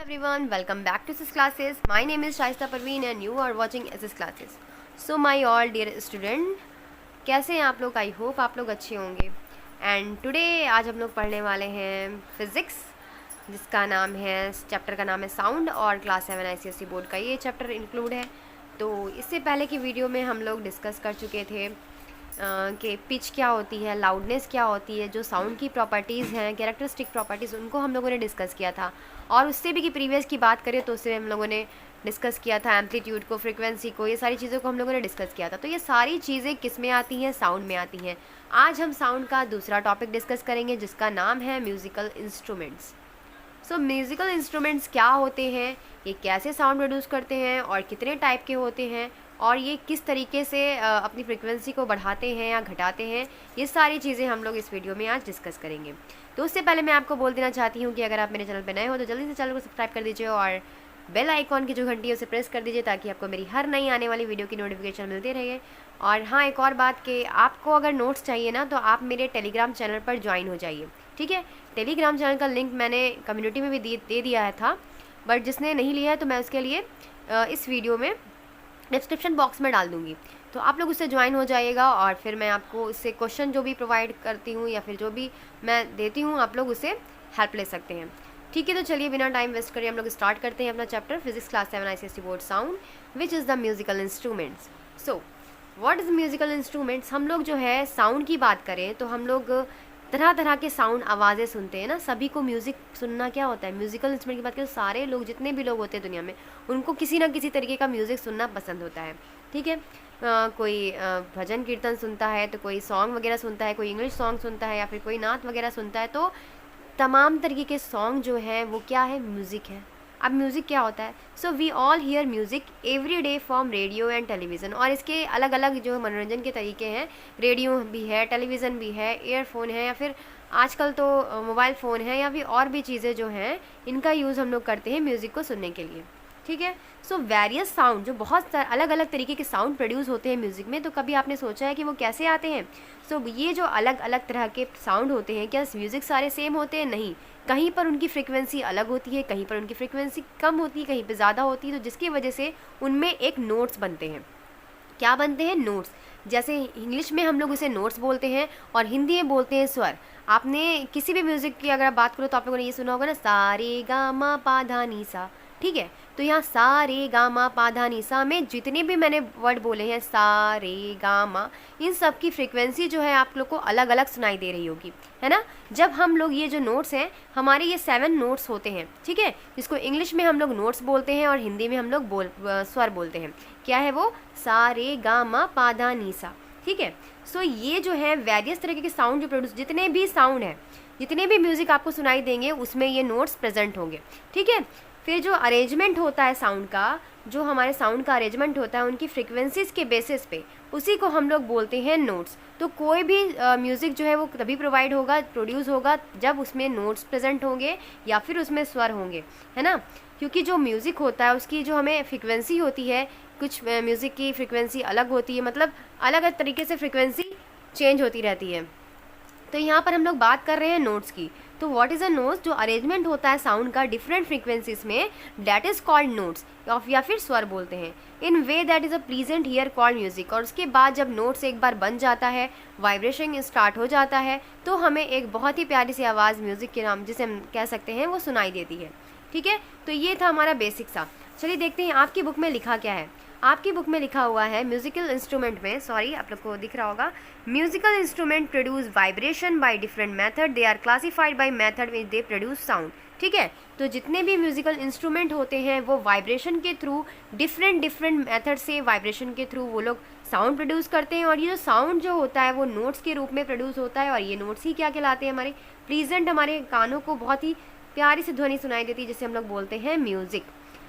everyone, welcome back to SS Classes. My name is Shaista Parveen and you are watching SS Classes. So my all dear student, कैसे हैं आप लोग? I hope आप लोग अच्छे होंगे. एंड टुडे आज हम लोग पढ़ने वाले हैं फिज़िक्स, जिसका नाम है, चैप्टर का नाम है साउंड, और क्लास 7 ICSE बोर्ड का ये चैप्टर इंक्लूड है. तो इससे पहले की वीडियो में हम लोग डिस्कस कर चुके थे कि पिच क्या होती है, लाउडनेस क्या होती है, जो साउंड की प्रॉपर्टीज़ हैं, कैरेक्टरिस्टिक प्रॉपर्टीज़, उनको हम लोगों ने डिस्कस किया था. और उससे भी कि प्रीवियस की बात करें तो उससे हम लोगों ने डिस्कस किया था एम्पलीट्यूड को, फ्रीक्वेंसी को, ये सारी चीज़ों को हम लोगों ने डिस्कस किया था. तो ये सारी चीज़ें किस में आती हैं? साउंड में आती हैं. आज हम साउंड का दूसरा टॉपिक डिस्कस करेंगे, जिसका नाम है म्यूज़िकल इंस्ट्रूमेंट्स. सो म्यूज़िकल इंस्ट्रूमेंट्स क्या होते हैं, ये कैसे साउंड प्रोड्यूस करते हैं और कितने टाइप के होते हैं, और ये किस तरीके से अपनी फ्रीक्वेंसी को बढ़ाते हैं या घटाते हैं, ये सारी चीज़ें हम लोग इस वीडियो में आज डिस्कस करेंगे. तो उससे पहले मैं आपको बोल देना चाहती हूँ कि अगर आप मेरे चैनल पर नए हो तो जल्दी से चैनल को सब्सक्राइब कर दीजिए और बेल आइकॉन की जो घंटी है उसे प्रेस कर दीजिए, ताकि आपको मेरी हर नई आने वाली वीडियो की नोटिफिकेशन मिलती रहे. और हाँ, एक और बात कि आपको अगर नोट्स चाहिए ना, तो आप मेरे टेलीग्राम चैनल पर ज्वाइन हो जाइए. ठीक है, टेलीग्राम चैनल का लिंक मैंने कम्युनिटी में भी दे दिया था, बट जिसने नहीं लिया है तो मैं उसके लिए इस वीडियो में डिस्क्रिप्शन बॉक्स में डाल दूँगी. तो आप लोग उससे ज्वाइन हो जाइएगा, और फिर मैं आपको उससे क्वेश्चन जो भी प्रोवाइड करती हूँ या फिर जो भी मैं देती हूँ, आप लोग उससे हेल्प ले सकते हैं. ठीक है, तो चलिए बिना टाइम वेस्ट करिए हम लोग स्टार्ट करते हैं अपना chapter physics class 7 ICSE board sound, which is the musical instruments. So what is musical instruments? हम लोग जो है साउंड की बात करें तो हम लोग तरह तरह के साउंड आवाज़ें सुनते हैं ना. सभी को म्यूज़िक सुनना क्या होता है? म्यूज़िकल इंस्ट्रूमेंट की बात करें तो सारे लोग, जितने भी लोग होते हैं दुनिया में, उनको किसी ना किसी तरीके का म्यूज़िक सुनना पसंद होता है. ठीक है, कोई भजन कीर्तन सुनता है, तो कोई सॉन्ग वगैरह सुनता है, कोई इंग्लिश सॉन्ग सुनता है, या फिर कोई नात वगैरह सुनता है. तो तमाम तरीके के सॉन्ग जो हैं वो क्या है? म्यूज़िक है. अब म्यूज़िक क्या होता है? So we all hear music every day from radio and television. और इसके अलग अलग जो मनोरंजन के तरीके हैं, रेडियो भी है, टेलीविज़न भी है, ईयरफोन है, या फिर आजकल तो मोबाइल फ़ोन है, या फिर और भी चीज़ें जो हैं, इनका यूज़ हम लोग करते हैं म्यूज़िक को सुनने के लिए. ठीक है, सो वेरियस साउंड, जो बहुत अलग अलग तरीके के साउंड प्रोड्यूस होते हैं म्यूज़िक में. तो कभी आपने सोचा है कि वो कैसे आते हैं? सो ये जो अलग अलग तरह के साउंड होते हैं, क्या म्यूज़िक सारे सेम होते हैं? नहीं, कहीं पर उनकी फ्रीक्वेंसी अलग होती है, कहीं पर उनकी फ्रीक्वेंसी कम होती है, कहीं पर ज़्यादा होती है. तो जिसकी वजह से उनमें एक नोट्स बनते हैं. क्या बनते हैं? नोट्स. जैसे इंग्लिश में हम लोग उसे नोट्स बोलते हैं और हिंदी में बोलते हैं स्वर. आपने किसी भी म्यूज़िक की अगर बात करो तो आप लोगों ने ये सुना होगा ना, सा रे गा मा पा धा नी सा. ठीक है, तो यहाँ सा रे गा मा पा धा नी सा में जितने भी मैंने वर्ड बोले हैं, सा रे गा मा, इन सब की फ्रीक्वेंसी जो है आप लोग को अलग अलग सुनाई दे रही होगी, है ना. जब हम लोग ये जो नोट्स हैं, हमारे ये 7 नोट्स होते हैं. ठीक है, जिसको इंग्लिश में हम लोग नोट्स बोलते हैं और हिंदी में हम लोग स्वर बोलते हैं. क्या है वो? सा रे गा मा पा धा नी सा. ठीक है, सो ये जो है वेरियस तरीके के साउंड जो प्रोड्यूस, जितने भी साउंड हैं, जितने भी म्यूज़िक आपको सुनाई देंगे, उसमें ये नोट्स प्रेजेंट होंगे. ठीक है, फिर जो अरेंजमेंट होता है साउंड का, जो हमारे साउंड का अरेंजमेंट होता है उनकी फ्रीक्वेंसीज़ के बेसिस पे, उसी को हम लोग बोलते हैं नोट्स. तो कोई भी म्यूज़िक जो है वो तभी प्रोवाइड होगा, प्रोड्यूस होगा, जब उसमें नोट्स प्रेजेंट होंगे या फिर उसमें स्वर होंगे, है ना. क्योंकि जो म्यूज़िक होता है उसकी जो हमें फ्रीक्वेंसी होती है, कुछ म्यूज़िक की फ्रीक्वेंसी अलग होती है, मतलब अलग अलग तरीके से फ्रीक्वेंसी चेंज होती रहती है. तो यहाँ पर हम लोग बात कर रहे हैं नोट्स की. तो व्हाट इज़ अ नोट्स? जो अरेंजमेंट होता है साउंड का डिफरेंट फ्रीक्वेंसीज में, डैट इज़ कॉल्ड नोट्स, या फिर स्वर बोलते हैं. In way that is a pleasant hear called music. और उसके बाद जब नोट्स एक बार बन जाता है, वाइब्रेशन स्टार्ट हो जाता है, तो हमें एक बहुत ही प्यारी सी आवाज़ म्यूज़िक के नाम, जिसे हम कह सकते हैं, वो सुनाई देती है. ठीक है, तो ये था हमारा बेसिक सा. चलिए देखते हैं आपकी बुक में लिखा क्या है. आपकी बुक में लिखा हुआ है म्यूज़िकल इंस्ट्रूमेंट में, सॉरी आप लोग को दिख रहा होगा, musical instrument produce vibration by different method, they are classified by method which they produce sound. ठीक है, तो जितने भी म्यूज़िकल इंस्ट्रूमेंट होते हैं वो वाइब्रेशन के थ्रू, डिफरेंट मेथड से वाइब्रेशन के थ्रू वो लोग साउंड प्रोड्यूस करते हैं. और ये जो साउंड जो होता है वो नोट्स के रूप में प्रोड्यूस होता है, और ये नोट्स ही क्या कहलाते हैं? हमारे प्लीजेंट, हमारे कानों को बहुत ही प्यारी सी ध्वनि सुनाई देती है, जिसे हम लोग बोलते हैं म्यूज़िक.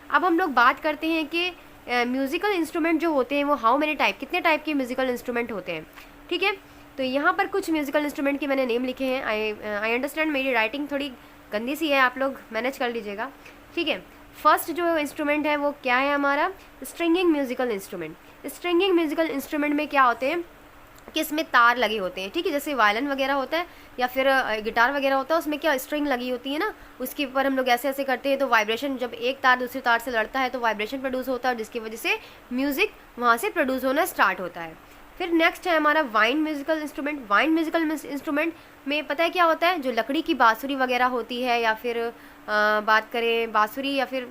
अब हम लोग बात करते हैं कि म्यूज़िकल इंस्ट्रूमेंट जो होते हैं वो हाउ मेनी टाइप, कितने टाइप के म्यूज़िकल इंस्ट्रूमेंट होते हैं. ठीक है, तो यहाँ पर कुछ म्यूज़िकल इंस्ट्रूमेंट के मैंने नेम लिखे हैं. आई अंडरस्टैंड मेरी राइटिंग थोड़ी गंदी सी है, आप लोग मैनेज कर लीजिएगा. ठीक है, फर्स्ट जो इंस्ट्रूमेंट है वो क्या है हमारा? Stringing musical instrument. Stringing musical instrument में क्या होते हैं? कि इसमें तार लगे होते हैं, ठीक है, जैसे वायलिन वगैरह होता है या फिर गिटार वगैरह होता है, उसमें क्या स्ट्रिंग लगी होती है ना, उसके ऊपर हम लोग ऐसे ऐसे करते हैं तो वाइब्रेशन, जब एक तार दूसरी तार से लड़ता है तो वाइब्रेशन प्रोड्यूस होता है, जिसकी वजह से म्यूज़िक वहाँ से प्रोड्यूस होना स्टार्ट होता है। फिर नेक्स्ट है हमारा wind musical instrument. Wind musical instrument में पता है क्या होता है, जो लकड़ी की बांसुरी वगैरह होती है, या फिर बात करें बांसुरी, या फिर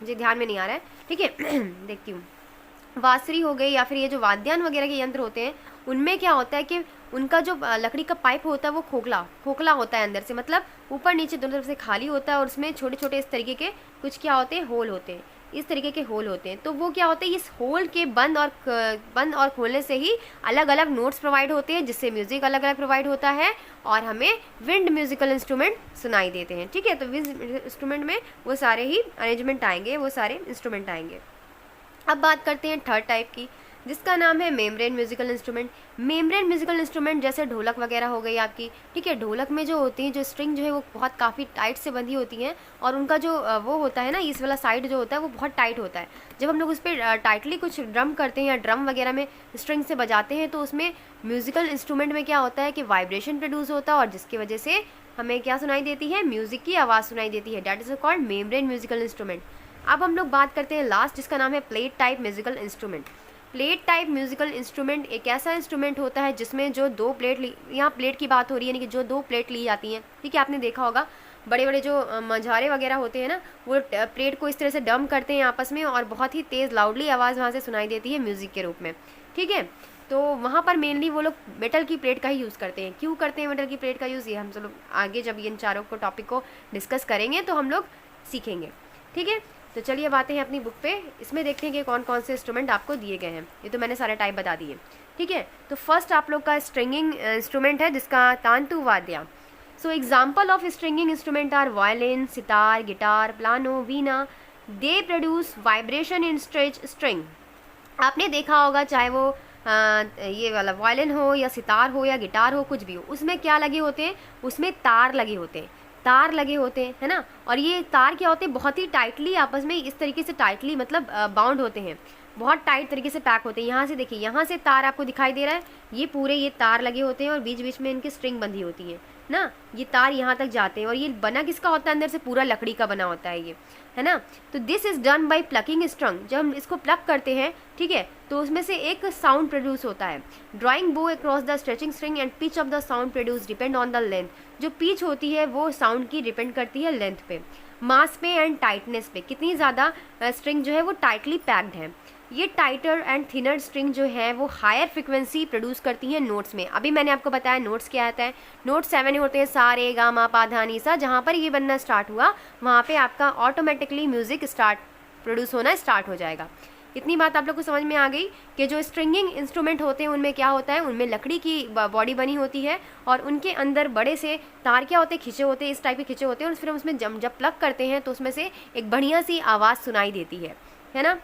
मुझे ध्यान में नहीं आ रहा है, ठीक है देखती हूँ, बांसुरी हो गई, या फिर ये जो वाद्यान वगैरह के यंत्र होते हैं, उनमें क्या होता है कि उनका जो लकड़ी का पाइप होता है वो खोखला खोखला होता है अंदर से, मतलब ऊपर नीचे दोनों तरफ से खाली होता है, और उसमें छोटे छोटे इस तरीके के कुछ क्या होते हैं, होल होते हैं, इस तरीके के होल होते हैं। तो वो क्या होते हैं, इस होल के बंद और खोलने से ही अलग अलग नोट्स प्रोवाइड होते हैं, जिससे म्यूज़िक अलग अलग प्रोवाइड होता है और हमें विंड म्यूजिकल इंस्ट्रूमेंट सुनाई देते हैं, ठीक है। तो विंड इंस्ट्रूमेंट में वो सारे ही अरेंजमेंट आएंगे, वो सारे इंस्ट्रूमेंट आएंगे। अब बात करते हैं थर्ड टाइप की, जिसका नाम है membrane musical instrument. Membrane musical instrument जैसे ढोलक वगैरह हो गई आपकी, ठीक है, ढोलक में जो होती है, जो स्ट्रिंग जो है वो बहुत काफ़ी टाइट से बंधी होती हैं, और उनका जो वो होता है ना, इस वाला साइड जो होता है वो बहुत टाइट होता है। जब हम लोग उस पर टाइटली कुछ ड्रम करते हैं या ड्रम वगैरह में स्ट्रिंग से बजाते हैं, तो उसमें म्यूजिकल इंस्ट्रूमेंट में क्या होता है कि वाइब्रेशन प्रोड्यूस होता है, और जिसकी वजह से हमें क्या सुनाई देती है, म्यूज़िक की आवाज़ सुनाई देती है। That is called membrane musical instrument. अब हम लोग बात करते हैं लास्ट, जिसका नाम है plate type musical instrument. Plate type musical instrument एक ऐसा इंस्ट्रूमेंट होता है जिसमें जो दो प्लेट, यहाँ प्लेट की बात हो रही है, यानी कि जो दो प्लेट ली जाती हैं, ठीक है, आपने देखा होगा बड़े बड़े जो मझारे वगैरह होते हैं ना, वो प्लेट को इस तरह से डम करते हैं आपस में, और बहुत ही तेज़ लाउडली आवाज़ वहाँ से सुनाई देती है म्यूज़िक के रूप में, ठीक है। तो वहाँ पर मेनली वो लोग मेटल की प्लेट का ही यूज़ करते हैं। क्यों करते हैं मेटल की प्लेट का यूज़, ये हम सब लोग आगे जब इन चारों को टॉपिक को डिस्कस करेंगे तो हम लोग सीखेंगे, ठीक है। तो चलिए अब आते हैं अपनी बुक पे, इसमें देखते हैं कि कौन कौन से इंस्ट्रूमेंट आपको दिए गए हैं। ये तो मैंने सारे टाइप बता दिए, ठीक है। तो फर्स्ट आप लोग का स्ट्रिंगिंग इंस्ट्रूमेंट है, जिसका तांतु वाद्य। So example of stringing instrument are violin, sitar, guitar, piano, veena. They produce vibration in stretch string. आपने देखा होगा, चाहे वो ये वाला वायलिन हो या सितार हो या गिटार हो, कुछ भी हो, उसमें क्या लगे होते हैं, उसमें तार लगे होते हैं, तार लगे होते हैं, है ना। और ये तार क्या होते हैं, बहुत ही टाइटली आपस में इस तरीके से टाइटली मतलब बाउंड होते हैं, बहुत टाइट तरीके से पैक होते हैं। यहाँ से देखिए, यहाँ से तार आपको दिखाई दे रहा है, ये पूरे ये तार लगे होते हैं और बीच बीच में इनकी स्ट्रिंग बंधी होती है ना, ये तार यहाँ तक जाते हैं। और ये बना किसका होता है, अंदर से पूरा लकड़ी का बना होता है ये, है ना। तो this is done by plucking स्ट्रंग। जब हम इसको प्लक करते हैं, ठीक है, तो उसमें से एक साउंड प्रोड्यूस होता है। ड्राइंग बो across the stretching string and pitch of the sound produce depend on the length. जो पिच होती है वो साउंड की डिपेंड करती है लेंथ पे, मास पे एंड टाइटनेस पे, कितनी ज़्यादा स्ट्रिंग जो है वो टाइटली पैक्ड है। ये टाइटर एंड थिनर स्ट्रिंग जो है वो हायर फ्रिक्वेंसी प्रोड्यूस करती हैं नोट्स में। अभी मैंने आपको बताया नोट्स क्या आता है, नोट 7 होते हैं, सा रे गा मा पा धा नी सा। जहाँ पर ये बनना स्टार्ट हुआ वहाँ पे आपका ऑटोमेटिकली म्यूज़िक प्रोड्यूस होना स्टार्ट हो जाएगा। इतनी बात आप लोग को समझ में आ गई कि जो स्ट्रिंगिंग इंस्ट्रूमेंट होते हैं उनमें क्या होता है, उनमें लकड़ी की बॉडी बनी होती है और उनके अंदर बड़े से तार क्या होते हैं, खिंचे होते हैं, इस टाइप के खिंचे होते हैं, और फिर हम उसमें जब प्लग करते हैं तो उसमें से एक बढ़िया सी आवाज़ सुनाई देती है ना।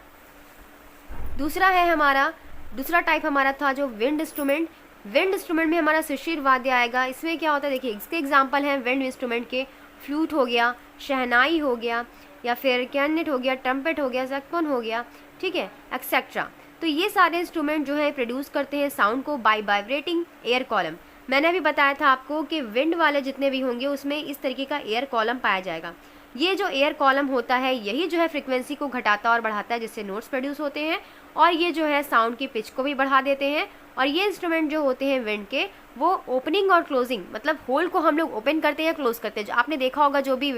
दूसरा टाइप हमारा था जो विंड इंस्ट्रूमेंट। विंड इंस्ट्रूमेंट में हमारा शिशिर वाद्य आएगा। इसमें क्या होता है, देखिए इसके एग्जांपल हैं विंड इंस्ट्रूमेंट के, फ्लूट हो गया, शहनाई हो गया, या फिर कैननेट हो गया, ट्रम्पेट हो गया, सैक्सोफोन हो गया, ठीक है, एक्सेट्रा। तो ये सारे इंस्ट्रूमेंट जो है प्रोड्यूस करते हैं साउंड को बाय वाइब्रेटिंग एयर कॉलम। मैंने अभी बताया था आपको कि विंड वाले जितने भी होंगे उसमें इस तरीके का एयर कॉलम पाया जाएगा। ये जो एयर कॉलम होता है यही जो है फ्रिक्वेंसी को घटाता और बढ़ाता है, जिससे नोट्स प्रोड्यूस होते हैं, और ये जो है साउंड की पिच को भी बढ़ा देते हैं। और ये इंस्ट्रूमेंट जो होते हैं विंड के, वो ओपनिंग और क्लोजिंग, मतलब होल को हम लोग ओपन करते हैं या क्लोज करते हैं। जो आपने देखा होगा जो भी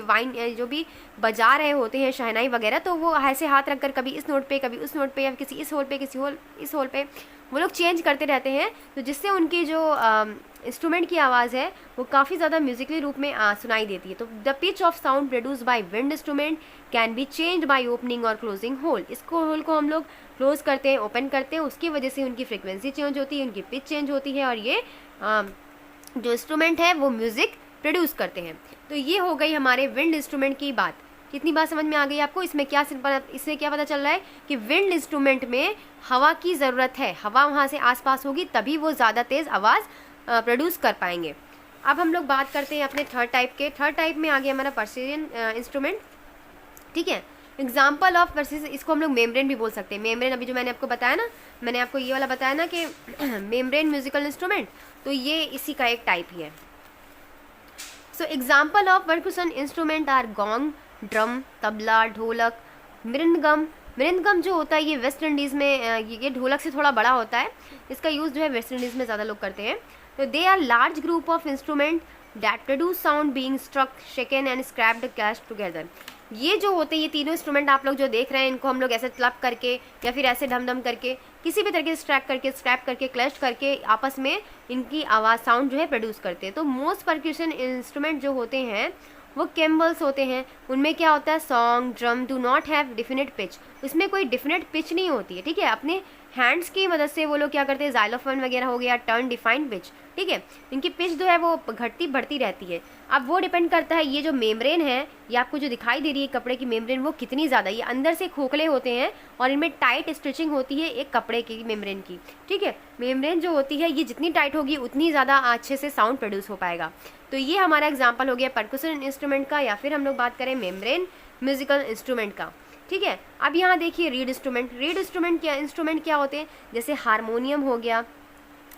बजा रहे होते हैं शहनाई वगैरह, तो वो ऐसे हाथ रखकर कभी इस नोट पे, कभी उस नोट पे, या किसी इस होल पे, इस होल पे वो लोग चेंज करते रहते हैं। तो जिससे उनकी जो इंस्ट्रूमेंट की आवाज़ है वो काफ़ी ज़्यादा म्यूजिकली रूप में सुनाई देती है। तो the pitch of sound produce by wind instrument can be change by opening और क्लोजिंग होल। इसको होल को हम लोग क्लोज करते हैं, ओपन करते हैं, उसकी वजह से उनकी फ्रिक्वेंसी चेंज होती है, उनकी पिच चेंज होती है, और ये जो इंस्ट्रूमेंट है वो म्यूज़िक प्रोड्यूस करते हैं। तो ये हो गई हमारे विंड इंस्ट्रूमेंट की बात। कितनी बात समझ में आ गई आपको? इसमें क्या पता चल रहा है कि विंड इंस्ट्रूमेंट में हवा की ज़रूरत है, हवा वहाँ से आसपास होगी तभी वो ज़्यादा तेज़ आवाज़ प्रोड्यूस कर पाएंगे। अब हम लोग बात करते हैं अपने थर्ड टाइप के। थर्ड टाइप में आ गया हमारा पर्सियन इंस्ट्रूमेंट, ठीक है। एग्जाम्पल ऑफ वर्सेस, इसको हम लोग मेम्ब्रेन भी बोल सकते हैं। मेम्ब्रेन अभी जो मैंने आपको बताया ना, मैंने आपको ये वाला बताया ना कि मेम्ब्रेन म्यूजिकल इंस्ट्रूमेंट, तो ये इसी का एक टाइप ही है। So example of percussion instrument are gong, drum, tabla, dholak, mridangam. Mridangam जो होता है ये वेस्ट इंडीज़ में, ये ढोलक से थोड़ा बड़ा होता है, इसका यूज़ जो है वेस्ट इंडीज़ में ज़्यादा लोग करते हैं। तो they are large group of instrument that produce sound being struck, shaken and scraped clash together. ये जो होते हैं, ये तीनों इंस्ट्रूमेंट आप लोग जो देख रहे हैं, इनको हम लोग ऐसे क्लब करके या फिर ऐसे ढम ढम करके किसी भी तरीके से स्क्रैप करके क्लैश करके आपस में इनकी आवाज़ साउंड जो है प्रोड्यूस करते हैं। तो मोस्ट परक्यूशन इंस्ट्रूमेंट जो होते हैं वो कैम्बल्स होते हैं। उनमें क्या होता है, song, drum do not have definite pitch, उसमें कोई डिफिनेट पिच नहीं होती है, ठीक है। अपने हैंड्स की मदद से वो लोग क्या करते हैं, जाइलोफोन वगैरह हो गया, टर्न डिफाइंड पिच, ठीक है। इनकी पिच जो है वो घटती बढ़ती रहती है। अब वो डिपेंड करता है, ये जो मेम्ब्रेन है, ये आपको जो दिखाई दे रही है कपड़े की मेम्ब्रेन, वो कितनी ज़्यादा, ये अंदर से खोखले होते हैं और इनमें टाइट स्टिचिंग होती है एक कपड़े की मेम्ब्रेन की, ठीक है। मेम्ब्रेन जो होती है ये जितनी टाइट होगी उतनी ज़्यादा अच्छे से साउंड प्रोड्यूस हो पाएगा। तो ये हमारा एग्जाम्पल हो गया परकुशन इंस्ट्रूमेंट का, या फिर हम लोग बात करें मेम्ब्रेन म्यूजिकल इंस्ट्रूमेंट का, ठीक है। अब यहाँ देखिए रीड इंस्ट्रूमेंट। रीड इंस्ट्रूमेंट क्या होते हैं, जैसे हारमोनियम हो गया,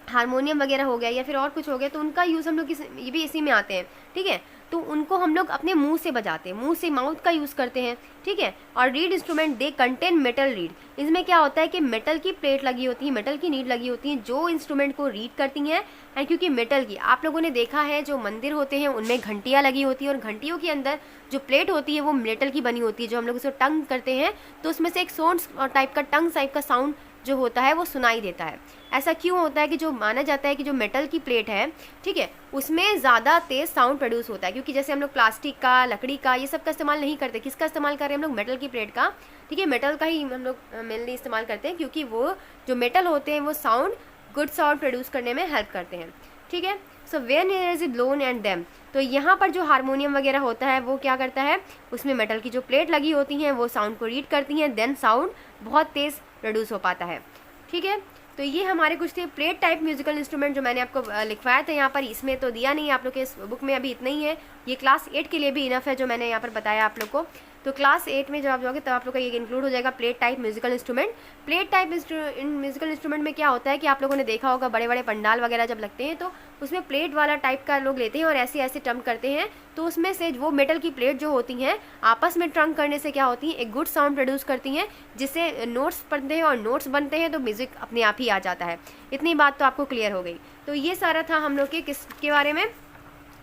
हारमोनियम वगैरह हो गया, या फिर और कुछ हो गया, तो उनका यूज़ हम लोग ये भी इसी में आते हैं, ठीक है। तो उनको हम लोग अपने मुंह से बजाते हैं, मुंह से माउथ का यूज़ करते हैं, ठीक है। और read instrument they contain metal read, इसमें क्या होता है कि मेटल की प्लेट लगी होती है, मेटल की नीड लगी होती है जो इंस्ट्रूमेंट को रीड करती हैं। एंड क्योंकि मेटल की, आप लोगों ने देखा है जो मंदिर होते हैं उनमें घंटियाँ लगी होती हैं, और घंटियों के अंदर जो प्लेट होती है वो मेटल की बनी होती है, जो हम लोग उसको टंग करते हैं तो उसमें से एक सोंड टाइप का, टंग टाइप का साउंड जो होता है वो सुनाई देता है। ऐसा क्यों होता है कि जो माना जाता है कि जो मेटल की प्लेट है, ठीक है, उसमें ज़्यादा तेज़ साउंड प्रोड्यूस होता है, क्योंकि जैसे हम लोग प्लास्टिक का, लकड़ी का, ये सब का इस्तेमाल नहीं करते। किसका इस्तेमाल कर रहे हैं हम लोग, मेटल की प्लेट का, ठीक है। मेटल का ही हम लोग मेनली इस्तेमाल करते हैं, क्योंकि वो जो मेटल होते हैं वो साउंड, गुड साउंड प्रोड्यूस करने में हेल्प करते हैं, ठीक है। So when here is blown and them, तो यहाँ पर जो हारमोनियम वगैरह होता है वो क्या करता है, उसमें मेटल की जो प्लेट लगी होती हैं वो साउंड को रीड करती हैं, देन साउंड बहुत तेज़ प्रोड्यूस हो पाता है, ठीक है। तो ये हमारे कुछ थे प्लेट टाइप म्यूजिकल इंस्ट्रूमेंट जो मैंने आपको लिखवाया था यहाँ पर, इसमें तो दिया नहीं है आप लोग के इस बुक में, अभी इतना ही है। ये क्लास 8 के लिए भी इनफ है जो मैंने यहाँ पर बताया आप लोग को। तो क्लास 8 में जब आप जाओगे तब आप लोग का ये इंक्लूड हो जाएगा plate type musical instrument. Plate type musical instrument में क्या होता है कि आप लोगों ने देखा होगा बड़े बड़े पंडाल वगैरह जब लगते हैं तो उसमें प्लेट वाला टाइप का लोग लेते हैं और ऐसे ऐसे ट्रम्प करते हैं, तो उसमें से वो मेटल की प्लेट जो होती हैं आपस में ट्रम्प करने से क्या होती हैं, एक गुड साउंड प्रोड्यूस करती हैं, जिससे नोट्स पढ़ते हैं और नोट्स बनते हैं तो म्यूज़िक अपने आप ही आ जाता है। इतनी बात तो आपको क्लियर हो गई। तो ये सारा था हम लोग के किसके बारे में,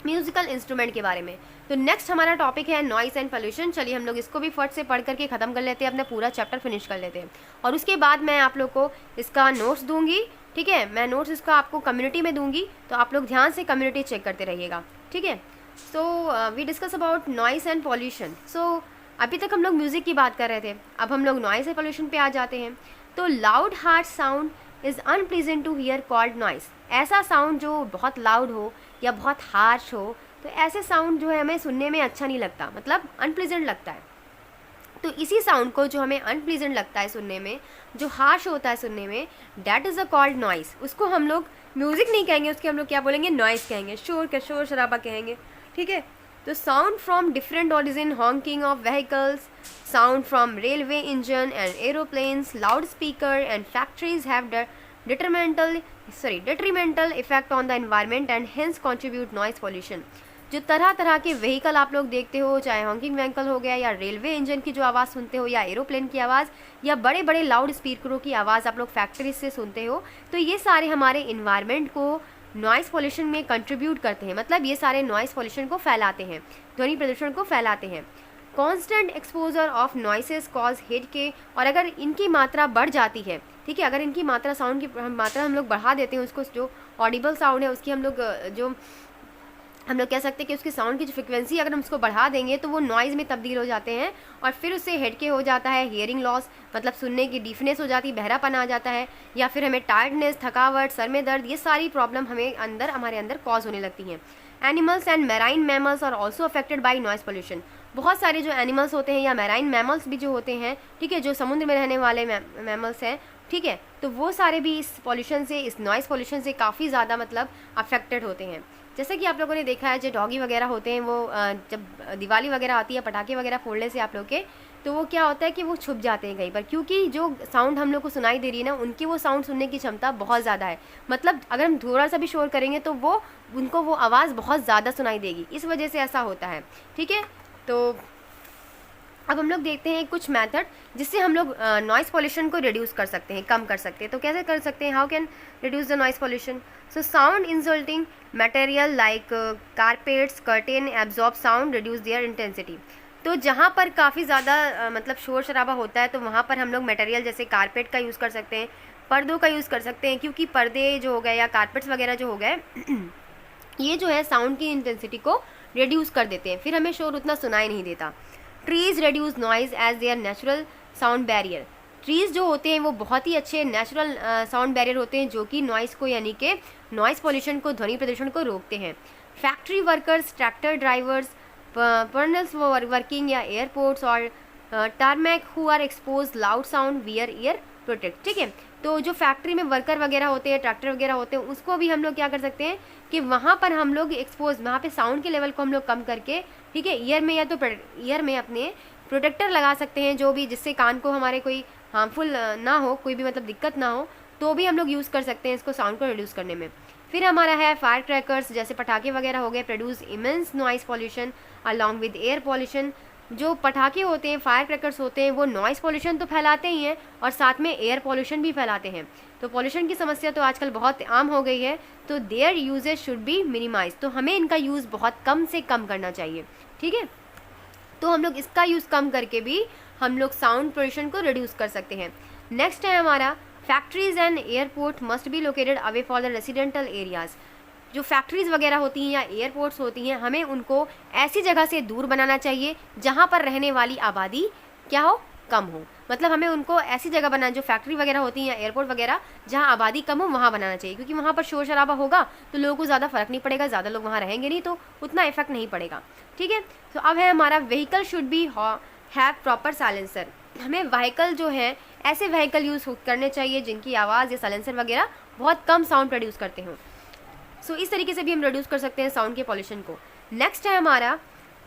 म्यूजिकल इंस्ट्रूमेंट के बारे में। तो नेक्स्ट हमारा टॉपिक है नॉइस एंड पोल्यूशन। चलिए हम लोग इसको भी फट से पढ़ करके ख़त्म कर लेते हैं, अपना पूरा चैप्टर फिनिश कर लेते हैं, और उसके बाद मैं आप लोग को इसका नोट्स दूंगी, ठीक है। मैं नोट्स इसका आपको कम्युनिटी में दूंगी, तो आप लोग ध्यान से कम्युनिटी चेक करते रहिएगा, ठीक है। So we discuss about noise and pollution. So अभी तक हम लोग म्यूज़िक की बात कर रहे थे, अब हम लोग नॉइस एंड पॉल्यूशन पे आ जाते हैं। तो loud harsh sound is unpleasant to hear called noise. ऐसा साउंड जो बहुत लाउड हो या बहुत हार्श हो, तो ऐसे साउंड जो है हमें सुनने में अच्छा नहीं लगता, मतलब अनप्लीजेंट लगता है। तो इसी साउंड को जो हमें अनप्लीजेंट लगता है सुनने में, जो हार्श होता है सुनने में, that is a called noise. उसको हम लोग म्यूज़िक नहीं कहेंगे, उसके हम लोग क्या बोलेंगे, नॉइस कहेंगे, शोर शराबा कहेंगे, ठीक है। तो sound from different origin, honking of vehicles, sound from railway engine and aeroplanes, loud speaker and factories have detrimental effect on the environment and hence contribute noise pollution। जो तरह तरह के व्हीकल आप लोग देखते हो, चाहे हॉकिंग व्हीकल हो गया या रेलवे इंजन की जो आवाज़ सुनते हो या एरोप्लेन की आवाज़ या बड़े बड़े लाउड स्पीकरों की आवाज़ आप लोग फैक्ट्री से सुनते हो, तो ये सारे हमारे इन्वायरमेंट को नॉइस पॉल्यूशन में कंट्रीब्यूट करते हैं, मतलब ये सारे नॉइस पॉल्यूशन को फैलाते हैं, ध्वनि प्रदूषण को फैलाते हैं। Constant exposure of noises cause head के, और अगर इनकी मात्रा बढ़ जाती है, ठीक है, अगर इनकी मात्रा, साउंड की मात्रा हम लोग बढ़ा देते हैं, उसको जो ऑडिबल साउंड है उसकी हम लोग कह सकते हैं कि उसकी साउंड की जो फ्रिक्वेंसी अगर हम उसको बढ़ा देंगे तो वो नॉइज़ में तब्दील हो जाते हैं, और फिर उससे हेड के हो जाता है, हियरिंग लॉस, मतलब सुनने की डीफनेस हो जाती है, बहरापन आ जाता है, या फिर हमें टायर्डनेस, थकावट, सर में दर्द, ये सारी प्रॉब्लम हमारे अंदर कॉज होने लगती हैं। Animals and marine mammals are also affected by noise pollution. बहुत सारे जो एनिमल्स होते हैं या मैराइन मैमल्स भी जो होते हैं, ठीक है, जो समुद्र में रहने वाले मैमल्स हैं, ठीक है, तो वो सारे भी इस पॉल्यूशन से, इस नॉइस पॉल्यूशन से काफ़ी ज़्यादा मतलब अफेक्टेड होते हैं। जैसे कि आप लोगों ने देखा है जो डॉगी वगैरह होते हैं वो जब दिवाली वगैरह आती है, पटाखे वगैरह फोड़ने से आप लोग के तो वो क्या होता है कि वो छुप जाते हैं कहीं पर, क्योंकि जो साउंड हम लोग को सुनाई दे रही है ना, उनकी वो साउंड सुनने की क्षमता बहुत ज़्यादा है। मतलब अगर हम थोड़ा सा भी शोर करेंगे तो वो उनको वो आवाज़ बहुत ज़्यादा सुनाई देगी, इस वजह से ऐसा होता है। ठीक है, तो अब हम लोग देखते हैं कुछ मेथड जिससे हम लोग नॉइज़ पॉल्यूशन को रिड्यूस कर सकते हैं, कम कर सकते हैं। तो कैसे कर सकते हैं? How can reduce the noise pollution? So sound insulting material like carpets curtain absorb sound, reduce there intensity. तो जहाँ पर काफ़ी ज़्यादा मतलब शोर शराबा होता है तो वहाँ पर हम लोग मटेरियल जैसे कारपेट का यूज़ कर सकते हैं, पर्दों का यूज़ कर सकते हैं, क्योंकि पर्दे जो हो गए या कारपेट्स वगैरह जो हो गए ये जो है साउंड की इंटेंसिटी को रिड्यूस कर देते हैं, फिर हमें शोर उतना सुनाई नहीं देता। Trees reduce noise as their natural sound barrier. Trees जो होते हैं वो बहुत ही अच्छे नेचुरल साउंड बैरियर होते हैं जो कि नॉइज़ को यानी कि नॉइज़ पॉल्यूशन को, ध्वनि प्रदूषण को रोकते हैं। Factory workers, tractor drivers, personals working या एयरपोर्ट्स और tarmac who are expose loud sound wear ear protect. ठीक है, तो जो फैक्ट्री में वर्कर वगैरह होते हैं, ट्रैक्टर वगैरह होते हैं, उसको भी हम लोग क्या कर सकते हैं कि वहाँ पर हम लोग एक्सपोज, वहाँ पे साउंड के लेवल को हम लोग कम करके, ठीक है, ईयर में या तो ईयर में अपने प्रोटेक्टर लगा सकते हैं जो भी, जिससे कान को हमारे कोई हार्मफुल ना हो, कोई भी मतलब दिक्कत ना हो, तो भी हम लोग यूज़ कर सकते हैं इसको साउंड को रिड्यूस करने में। फिर हमारा है फायर क्रैकर्स, जैसे पटाखे वगैरह हो गए, produce immense noise pollution along with air pollution. जो पटाखे होते हैं, फायर क्रैकर्स होते हैं, वो नॉइज़ पॉल्यूशन तो फैलाते ही हैं और साथ में एयर पॉल्यूशन भी फैलाते हैं। तो पॉल्यूशन की समस्या तो आजकल बहुत आम हो गई है, तो their uses should be minimise. तो हमें इनका यूज़ बहुत कम से कम करना चाहिए। ठीक है, तो हम लोग इसका यूज़ कम करके भी हम लोग साउंड पोल्यूशन को रिड्यूस कर सकते हैं। नेक्स्ट है हमारा factories and airport must be located away for the residential areas. जो फैक्ट्रीज़ वगैरह होती हैं या एयरपोर्ट्स होती हैं, हमें उनको ऐसी जगह से दूर बनाना चाहिए जहाँ पर रहने वाली आबादी क्या हो, कम हो। मतलब हमें उनको ऐसी जगह बनाना, जो फैक्ट्री वगैरह होती हैं या एयरपोर्ट वगैरह जहाँ आबादी कम हो, वहाँ बनाना चाहिए, क्योंकि वहाँ पर शोर शराबा होगा तो लोगों को ज़्यादा फर्क नहीं पड़ेगा, ज़्यादा लोग वहाँ रहेंगे नहीं तो उतना इफेक्ट नहीं पड़ेगा। ठीक है, तो अब है हमारा vehicle should be have proper silencer. हमें व्हीकल जो है ऐसे व्हीकल यूज़ करने चाहिए जिनकी आवाज़ या साइलेंसर वगैरह बहुत कम साउंड प्रोड्यूस करते हों। सो इस तरीके से भी हम रिड्यूस कर सकते हैं साउंड के पॉल्यूशन को। नेक्स्ट है हमारा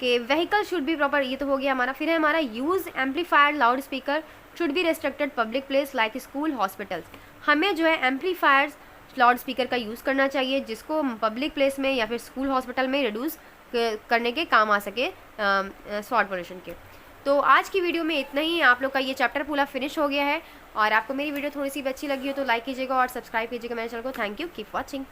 कि व्हीकल शुड बी प्रॉपर, ये तो हो गया हमारा। फिर है हमारा use amplifier loud speaker should be restricted public place like school hospitals. हमें जो है एम्पलीफायर्स लाउड स्पीकर का यूज़ करना चाहिए जिसको पब्लिक प्लेस में या फिर स्कूल हॉस्पिटल में रिड्यूस करने के काम आ सके साउंड पॉल्यूशन के। तो आज की वीडियो में इतना ही। आप लोग का ये चैप्टर पूरा फिनिश हो गया है और आपको मेरी वीडियो थोड़ी सी भी अच्छी लगी हो तो लाइक कीजिएगा और सब्सक्राइब कीजिएगा मेरे चैनल को। Thank you, keep watching.